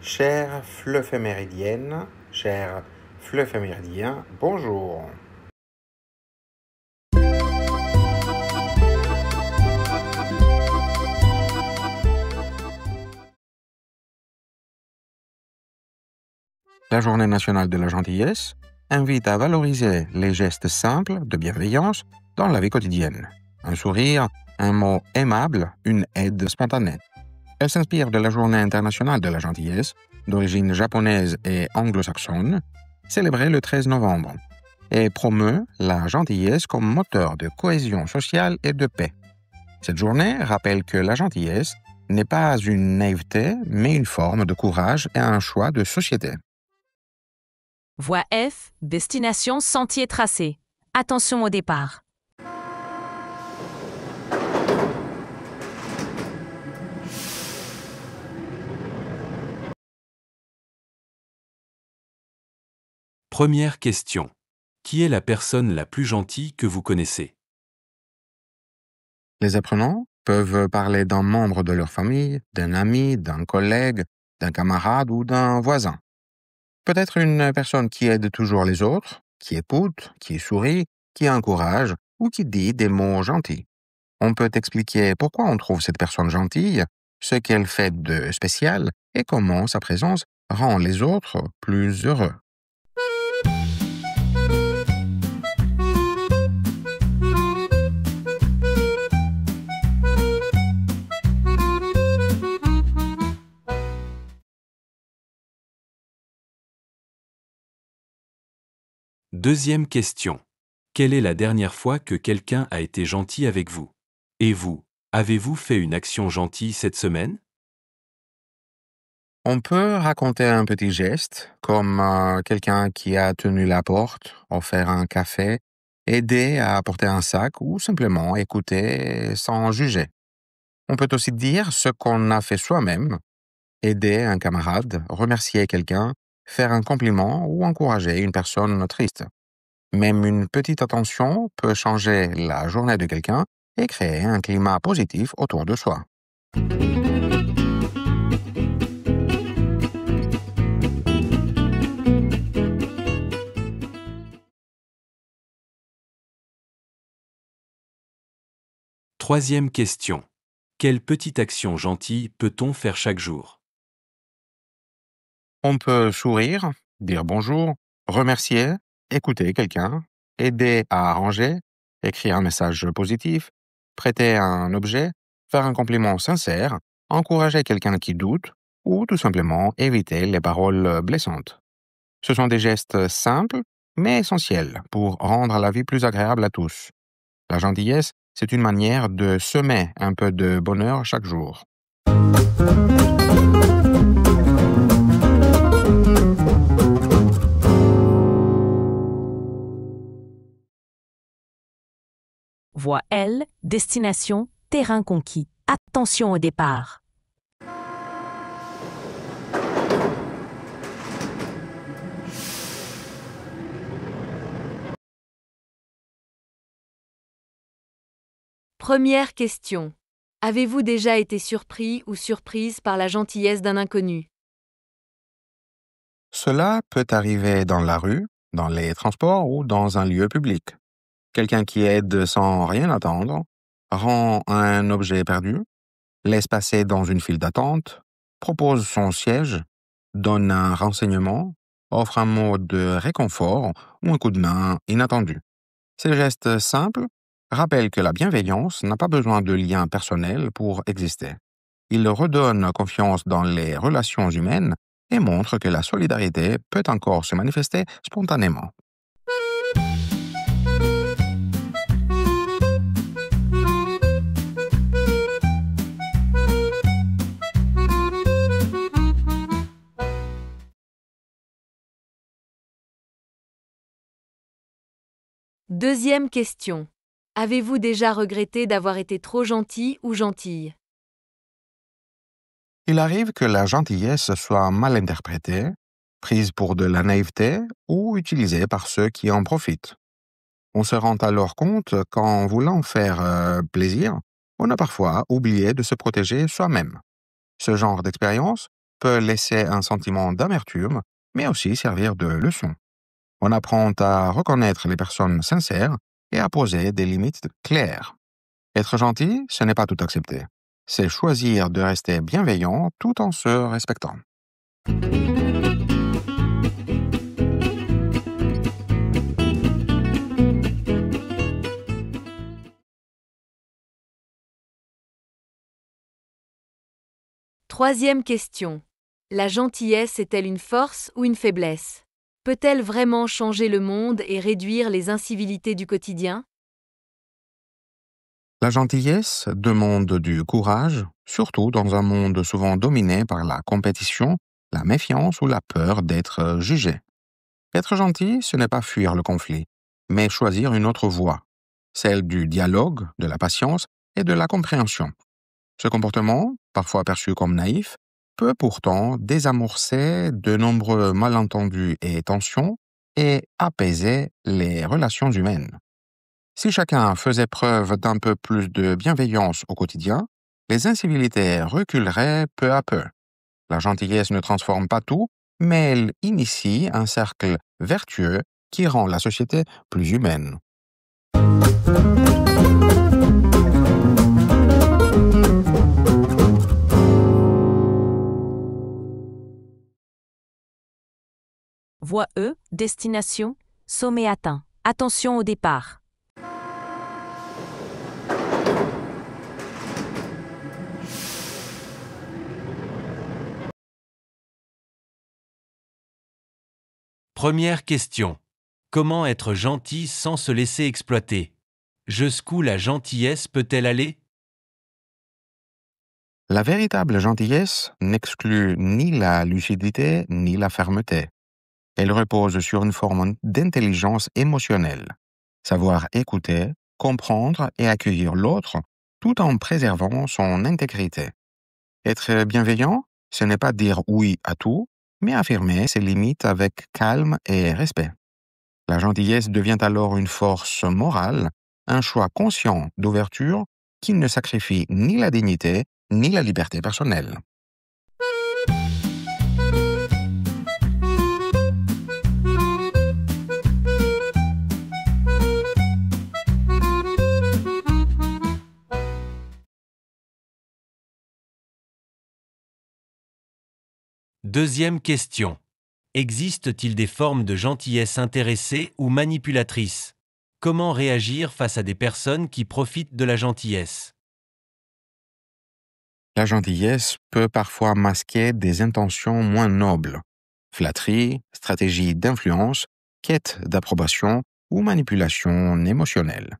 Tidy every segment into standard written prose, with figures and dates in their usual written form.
Chère Flufféméridienne, cher Flufféméridien, bonjour. La Journée nationale de la gentillesse invite à valoriser les gestes simples de bienveillance dans la vie quotidienne. Un sourire, un mot aimable, une aide spontanée. Elle s'inspire de la Journée internationale de la gentillesse, d'origine japonaise et anglo-saxonne, célébrée le 13 novembre, et promeut la gentillesse comme moteur de cohésion sociale et de paix. Cette journée rappelle que la gentillesse n'est pas une naïveté, mais une forme de courage et un choix de société. Voie F, destination sentier tracé. Attention au départ. Première question. Qui est la personne la plus gentille que vous connaissez? Les apprenants peuvent parler d'un membre de leur famille, d'un ami, d'un collègue, d'un camarade ou d'un voisin. Peut-être une personne qui aide toujours les autres, qui écoute, qui sourit, qui encourage ou qui dit des mots gentils. On peut expliquer pourquoi on trouve cette personne gentille, ce qu'elle fait de spécial et comment sa présence rend les autres plus heureux. Deuxième question. Quelle est la dernière fois que quelqu'un a été gentil avec vous? Et vous, avez-vous fait une action gentille cette semaine? On peut raconter un petit geste, comme quelqu'un qui a tenu la porte, offert un café, aidé à apporter un sac ou simplement écouter sans juger. On peut aussi dire ce qu'on a fait soi-même, aider un camarade, remercier quelqu'un, faire un compliment ou encourager une personne triste. Même une petite attention peut changer la journée de quelqu'un et créer un climat positif autour de soi. Troisième question. Quelle petite action gentille peut-on faire chaque jour? On peut sourire, dire bonjour, remercier, écouter quelqu'un, aider à arranger, écrire un message positif, prêter un objet, faire un compliment sincère, encourager quelqu'un qui doute ou tout simplement éviter les paroles blessantes. Ce sont des gestes simples mais essentiels pour rendre la vie plus agréable à tous. La gentillesse, c'est une manière de semer un peu de bonheur chaque jour. Voie L, destination terrain conquis. Attention au départ. Première question. Avez-vous déjà été surpris ou surprise par la gentillesse d'un inconnu? Cela peut arriver dans la rue, dans les transports ou dans un lieu public. Quelqu'un qui aide sans rien attendre, rend un objet perdu, laisse passer dans une file d'attente, propose son siège, donne un renseignement, offre un mot de réconfort ou un coup de main inattendu. Ces gestes simples rappellent que la bienveillance n'a pas besoin de liens personnels pour exister. Ils redonnent confiance dans les relations humaines et montrent que la solidarité peut encore se manifester spontanément. Deuxième question. Avez-vous déjà regretté d'avoir été trop gentil ou gentille? Il arrive que la gentillesse soit mal interprétée, prise pour de la naïveté ou utilisée par ceux qui en profitent. On se rend alors compte qu'en voulant faire plaisir, on a parfois oublié de se protéger soi-même. Ce genre d'expérience peut laisser un sentiment d'amertume, mais aussi servir de leçon. On apprend à reconnaître les personnes sincères et à poser des limites claires. Être gentil, ce n'est pas tout accepter. C'est choisir de rester bienveillant tout en se respectant. Troisième question. La gentillesse est-elle une force ou une faiblesse? Peut-elle vraiment changer le monde et réduire les incivilités du quotidien? La gentillesse demande du courage, surtout dans un monde souvent dominé par la compétition, la méfiance ou la peur d'être jugé. Être gentil, ce n'est pas fuir le conflit, mais choisir une autre voie, celle du dialogue, de la patience et de la compréhension. Ce comportement, parfois perçu comme naïf, peut pourtant désamorcer de nombreux malentendus et tensions et apaiser les relations humaines. Si chacun faisait preuve d'un peu plus de bienveillance au quotidien, les incivilités reculeraient peu à peu. La gentillesse ne transforme pas tout, mais elle initie un cercle vertueux qui rend la société plus humaine. Voie E, destination, sommet atteint. Attention au départ. Première question. Comment être gentil sans se laisser exploiter? Jusqu'où la gentillesse peut-elle aller? La véritable gentillesse n'exclut ni la lucidité ni la fermeté. Elle repose sur une forme d'intelligence émotionnelle. Savoir écouter, comprendre et accueillir l'autre tout en préservant son intégrité. Être bienveillant, ce n'est pas dire oui à tout, mais affirmer ses limites avec calme et respect. La gentillesse devient alors une force morale, un choix conscient d'ouverture qui ne sacrifie ni la dignité ni la liberté personnelle. Deuxième question. Existe-t-il des formes de gentillesse intéressée ou manipulatrice? Comment réagir face à des personnes qui profitent de la gentillesse? La gentillesse peut parfois masquer des intentions moins nobles. Flatterie, stratégie d'influence, quête d'approbation ou manipulation émotionnelle.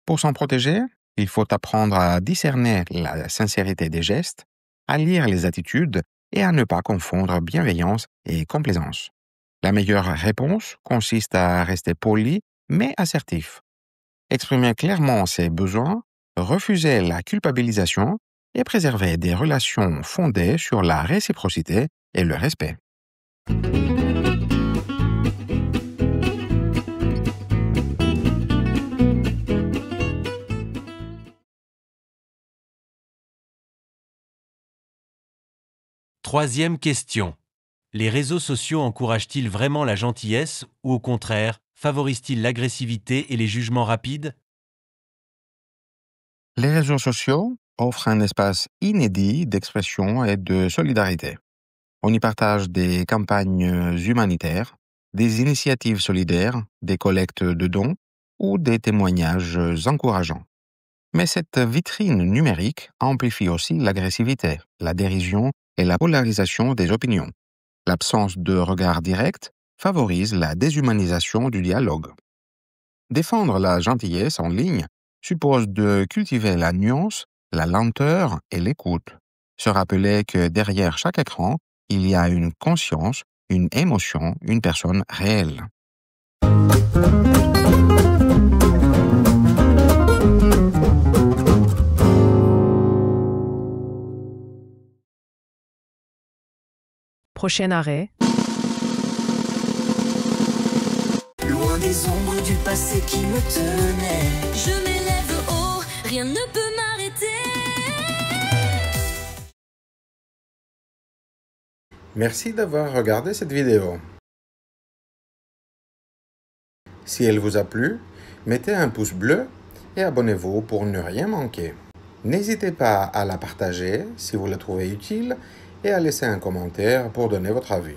Pour s'en protéger, il faut apprendre à discerner la sincérité des gestes, à lire les attitudes et à ne pas confondre bienveillance et complaisance. La meilleure réponse consiste à rester poli mais assertif. Exprimer clairement ses besoins, refuser la culpabilisation et préserver des relations fondées sur la réciprocité et le respect. Troisième question. Les réseaux sociaux encouragent-ils vraiment la gentillesse ou au contraire, favorisent-ils l'agressivité et les jugements rapides? Les réseaux sociaux offrent un espace inédit d'expression et de solidarité. On y partage des campagnes humanitaires, des initiatives solidaires, des collectes de dons ou des témoignages encourageants. Mais cette vitrine numérique amplifie aussi l'agressivité, la dérision et la polarisation des opinions. L'absence de regard direct favorise la déshumanisation du dialogue. Défendre la gentillesse en ligne suppose de cultiver la nuance, la lenteur et l'écoute. Se rappeler que derrière chaque écran, il y a une conscience, une émotion, une personne réelle. Prochain arrêt. Loin des ombres du passé qui me tenaient, Je m'élève haut, rien ne peut m'arrêter. Merci d'avoir regardé cette vidéo. Si elle vous a plu, mettez un pouce bleu et abonnez-vous pour ne rien manquer. N'hésitez pas à la partager si vous la trouvez utile et à laisser un commentaire pour donner votre avis.